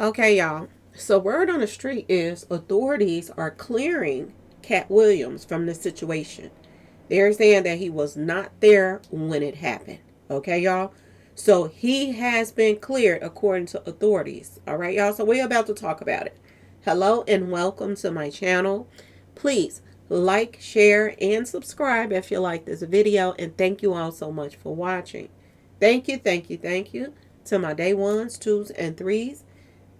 Okay, y'all. So, word on the street is authorities are clearing Katt Williams from the situation. They're saying that he was not there when it happened. Okay, y'all. So, he has been cleared according to authorities. All right, y'all. So, we're about to talk about it. Hello and welcome to my channel. Please like, share, and subscribe if you like this video. And thank you all so much for watching. Thank you to my day ones, twos, and threes.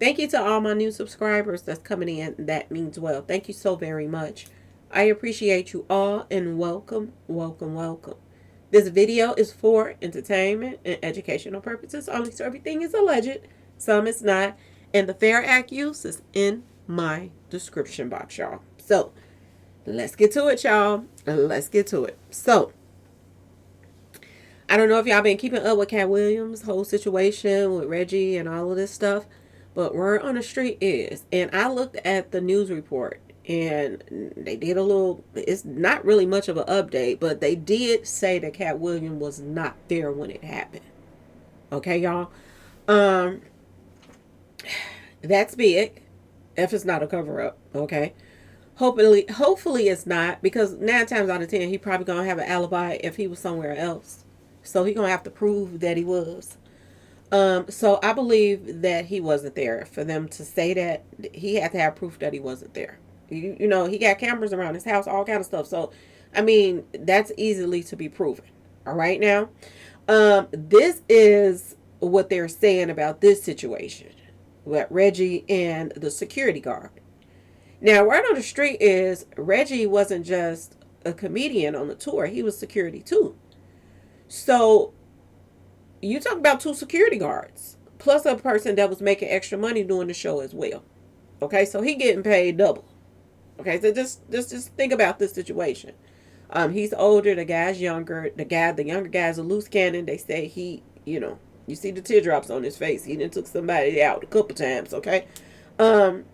Thank you to all my new subscribers that's coming in. That means well. Thank you so very much. I appreciate you all and welcome, welcome, welcome. This video is for entertainment and educational purposes only, so everything is alleged. Some is not. And the fair act use is in my description box, y'all. So let's get to it, y'all. Let's get to it. So I don't know if y'all been keeping up with Katt Williams' whole situation with Reggie and all of this stuff, but word on the street is, and I looked at the news report and they did a little, it's not really much of an update, but they did say that Katt Williams was not there when it happened. Okay, y'all. Um, that's big if it's not a cover up. Okay. Hopefully it's not, because 9 times out of 10 he probably gonna have an alibi if he was somewhere else. So he gonna have to prove that he was. So I believe that he wasn't there. For them to say that, he had to have proof that he wasn't there. You know, he got cameras around his house, all kind of stuff. So, I mean, that's easily to be proven. All right, now, this is what they're saying about this situation with Reggie and the security guard. Now, word on the street is Reggie wasn't just a comedian on the tour; he was security too. So you talk about two security guards plus a person that was making extra money doing the show as well. Okay, so he getting paid double. Okay, so just think about this situation. He's older, the guy's younger. The younger guy's a loose cannon. They say he, you see the teardrops on his face. He done took somebody out a couple times. Okay, um,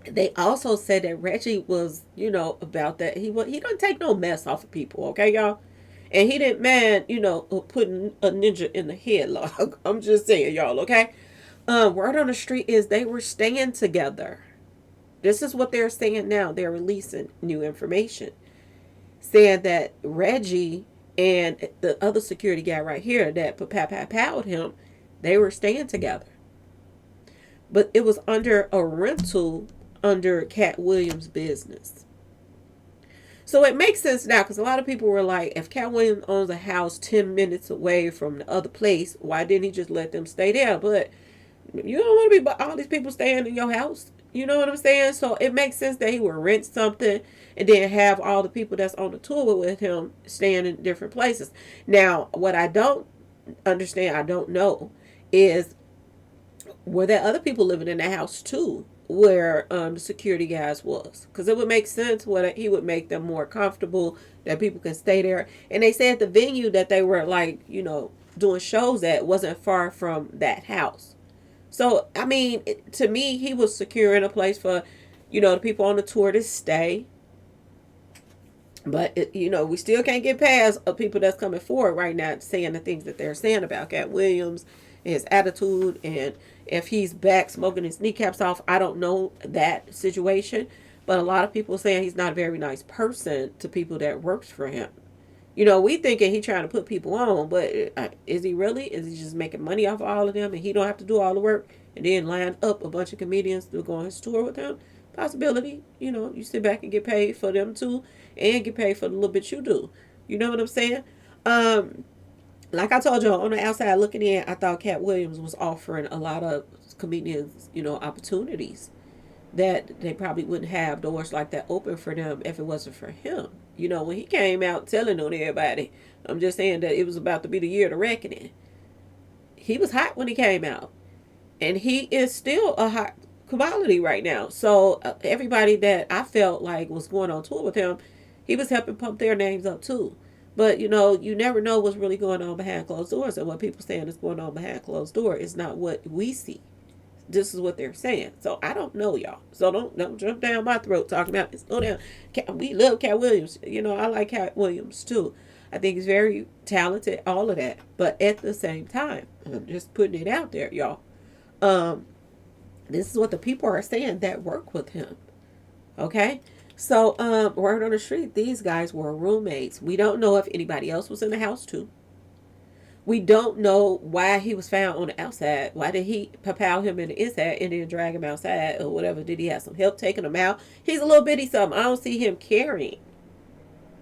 they also said that Reggie was, about that. He don't take no mess off of people. Okay, y'all. And he didn't mind, putting a ninja in the headlock. I'm just saying, y'all, okay? Word on the street is they were staying together. This is what they're saying now. They're releasing new information. Saying that Reggie and the other security guy right here that powed him, they were staying together. But it was under a rental under Katt Williams' business. So it makes sense now, because a lot of people were like, if Katt Williams owns a house 10 minutes away from the other place, why didn't he just let them stay there? But you don't want to be all these people staying in your house. You know what I'm saying? So it makes sense that he would rent something and then have all the people that's on the tour with him staying in different places. Now, what I don't understand, I don't know, is were there other people living in the house too, where the security guys was? Because it would make sense whether he would make them more comfortable, that people can stay there. And they said the venue that they were doing shows at wasn't far from that house. So I mean, to me, he was securing a place for the people on the tour to stay. But we still can't get past people that's coming forward right now saying the things that they're saying about Katt Williams, his attitude, and if he's back smoking his kneecaps off. I don't know that situation, but a lot of people saying he's not a very nice person to people that works for him. We thinking he trying to put people on, but is he really? Is he just making money off of all of them and he don't have to do all the work and then line up a bunch of comedians to go on his tour with him? Possibility. You sit back and get paid for them too, and get paid for the little bit you do. You know what I'm saying? Like I told you, on the outside looking in, I thought Katt Williams was offering a lot of comedians, opportunities that they probably wouldn't have doors like that open for them if it wasn't for him. When he came out telling on everybody, I'm just saying that it was about to be the year of the reckoning. He was hot when he came out, and he is still a hot commodity right now. So everybody that I felt like was going on tour with him, he was helping pump their names up too. But you never know what's really going on behind closed doors, and what people saying is going on behind closed door is not what we see. This is what they're saying. So I don't know, y'all. So don't jump down my throat talking about this. Slow down. We love Katt Williams. I like Katt Williams too. I think he's very talented, all of that. But at the same time, I'm just putting it out there, y'all. This is what the people are saying that work with him. Okay. So, word on the street, these guys were roommates. We don't know if anybody else was in the house too. We don't know why he was found on the outside. Why did he propel him in the inside and then drag him outside or whatever? Did he have some help taking him out? He's a little bitty something. I don't see him carrying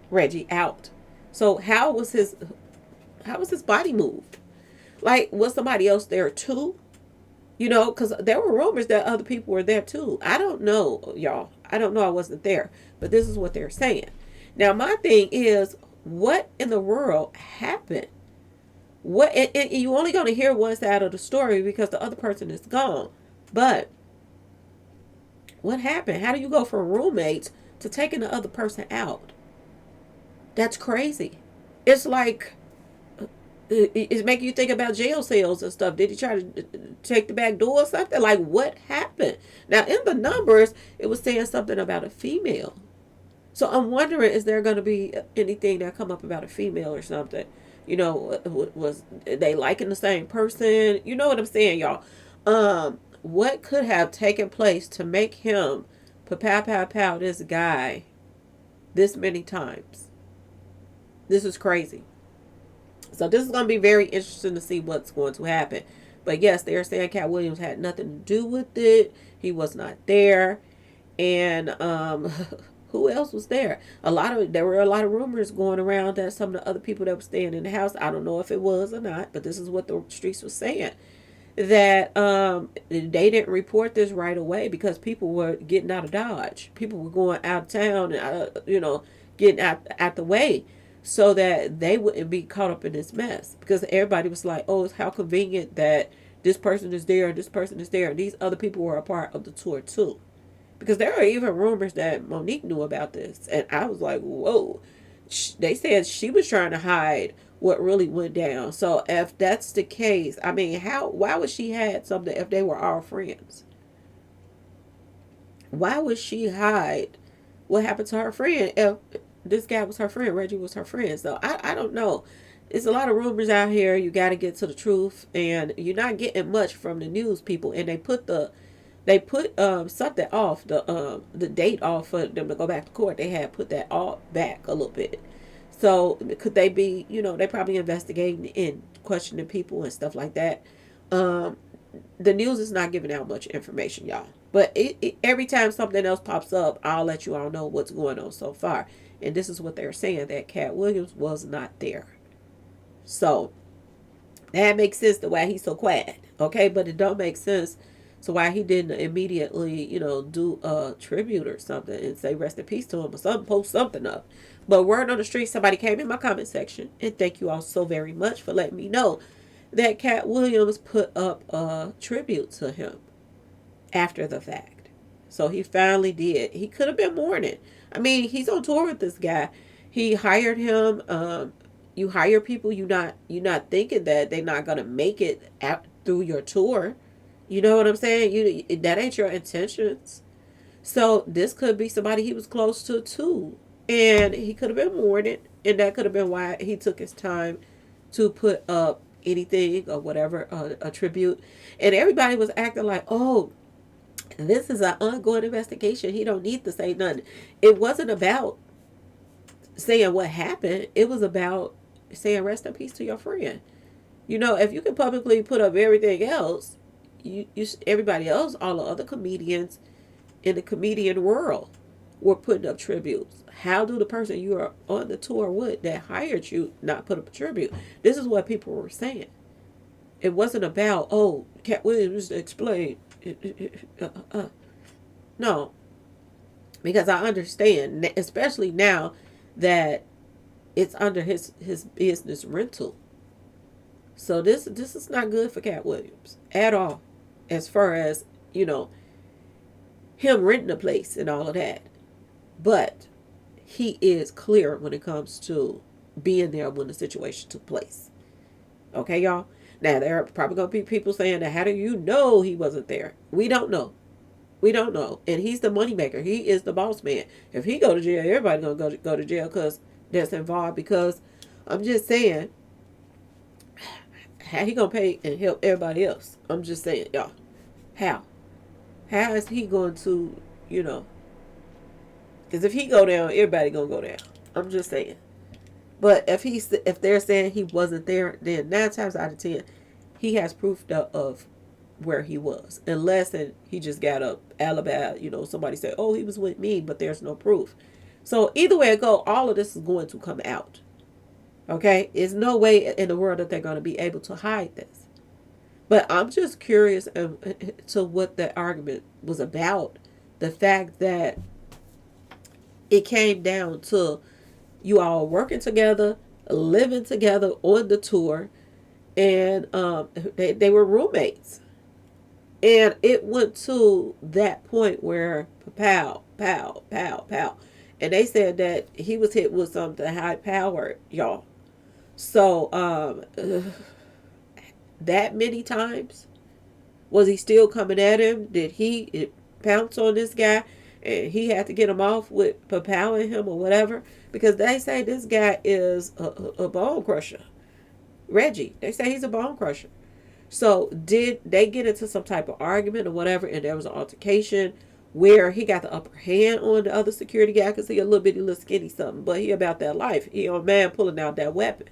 Reggie out. So how was his body moved? Like, was somebody else there too? You know, because there were rumors that other people were there too. I don't know, y'all. I don't know. I wasn't there. But this is what they're saying. Now, my thing is, what in the world happened? What and you only going to hear one side of the story because the other person is gone. But what happened? How do you go from roommates to taking the other person out? That's crazy. It's like it's making you think about jail cells and stuff. Did he try to take the back door or something? Like, what happened? Now, in the numbers, it was saying something about a female. So I'm wondering, is there going to be anything that come up about a female or something? You know, was they liking the same person? You know what I'm saying, y'all? What could have taken place to make him pow pow pow this guy this many times? This is crazy. So this is going to be very interesting to see what's going to happen. But yes, they're saying Katt Williams had nothing to do with it. He was not there. And who else was there? There were a lot of rumors going around that some of the other people that were staying in the house, I don't know if it was or not, but this is what the streets was saying. That they didn't report this right away because people were getting out of Dodge. People were going out of town and getting out the way, so that they wouldn't be caught up in this mess. Because everybody was like, oh, how convenient that this person is there, this person is there. And these other people were a part of the tour too. Because there are even rumors that Monique knew about this. And I was like, whoa. They said she was trying to hide what really went down. So if that's the case, I mean, why would she hide something if they were all friends? Why would she hide what happened to her friend if this guy was her friend, Reggie was her friend? So I don't know. There's a lot of rumors out here. You got to get to the truth, and you're not getting much from the news people. And they put something off the date off for them to go back to court. They had put that all back a little bit. So could they be? They probably investigating and questioning people and stuff like that. The news is not giving out much information, y'all. But every time something else pops up, I'll let you all know what's going on so far. And this is what they're saying, that Katt Williams was not there. So that makes sense to why he's so quiet. Okay, but it don't make sense to why he didn't immediately, do a tribute or something and say rest in peace to him or something, post something up. But word on the street, somebody came in my comment section, and thank you all so very much for letting me know that Katt Williams put up a tribute to him after the fact. So he finally did. He could have been mourning. I mean, he's on tour with this guy. He hired him. You hire people. You're not thinking that they're not gonna make it out through your tour. You know what I'm saying? That ain't your intentions. So this could be somebody he was close to too, and he could have been mourning, and that could have been why he took his time to put up anything or whatever, a tribute. And everybody was acting like, oh, this is an ongoing investigation. He don't need to say nothing. It wasn't about saying what happened. It was about saying rest in peace to your friend. If you can publicly put up everything else, everybody else, all the other comedians in the comedian world were putting up tributes. How do the person you are on the tour with that hired you not put up a tribute? This is what people were saying. It wasn't about, oh, Katt Williams explained. No, because I understand, especially now that it's under his business rental. So this is not good for Katt Williams at all, as far as him renting a place and all of that. But he is clear when it comes to being there when the situation took place. Okay, y'all? Now, there are probably going to be people saying that, how do you know he wasn't there? We don't know. We don't know. And he's the moneymaker. He is the boss man. If he go to jail, everybody going to go to jail because that's involved. Because I'm just saying, how he going to pay and help everybody else? I'm just saying, y'all. How? How is he going to, you know? Because if he go down, everybody gonna go down. I'm just saying. But if they're saying he wasn't there, then 9 times out of 10, he has proof of where he was, unless he just got a alibi. You know, somebody said, "Oh, he was with me," but there's no proof. So either way it go, all of this is going to come out. Okay, there's no way in the world that they're going to be able to hide this. But I'm just curious to what the argument was about. The fact that it came down to you all working together, living together on the tour, and they were roommates. And it went to that point where pow, pow, pow, pow. And they said that he was hit with something high powered, y'all. So, that many times, was he still coming at him? Did he pounce on this guy and he had to get him off with powering him or whatever? Because they say this guy is a bone crusher. Reggie, they say he's a bone crusher. So did they get into some type of argument or whatever, and there was an altercation where he got the upper hand on the other security guy because he a little bitty, little skinny something, but he about that life. He a man pulling out that weapon.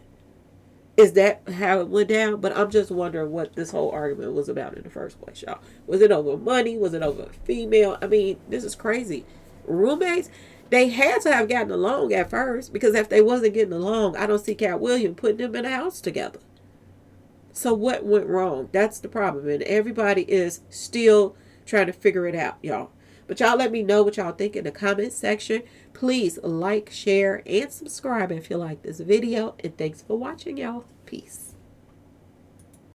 Is that how it went down? But I'm just wondering what this whole argument was about in the first place, y'all. Was it over money? Was it over female? I mean, this is crazy. Roommates, they had to have gotten along at first, because if they wasn't getting along, I don't see Katt Williams putting them in a house together. So what went wrong? That's the problem. And everybody is still trying to figure it out, y'all. But y'all let me know what y'all think in the comment section. Please like, share, and subscribe if you like this video. And thanks for watching, y'all. Peace.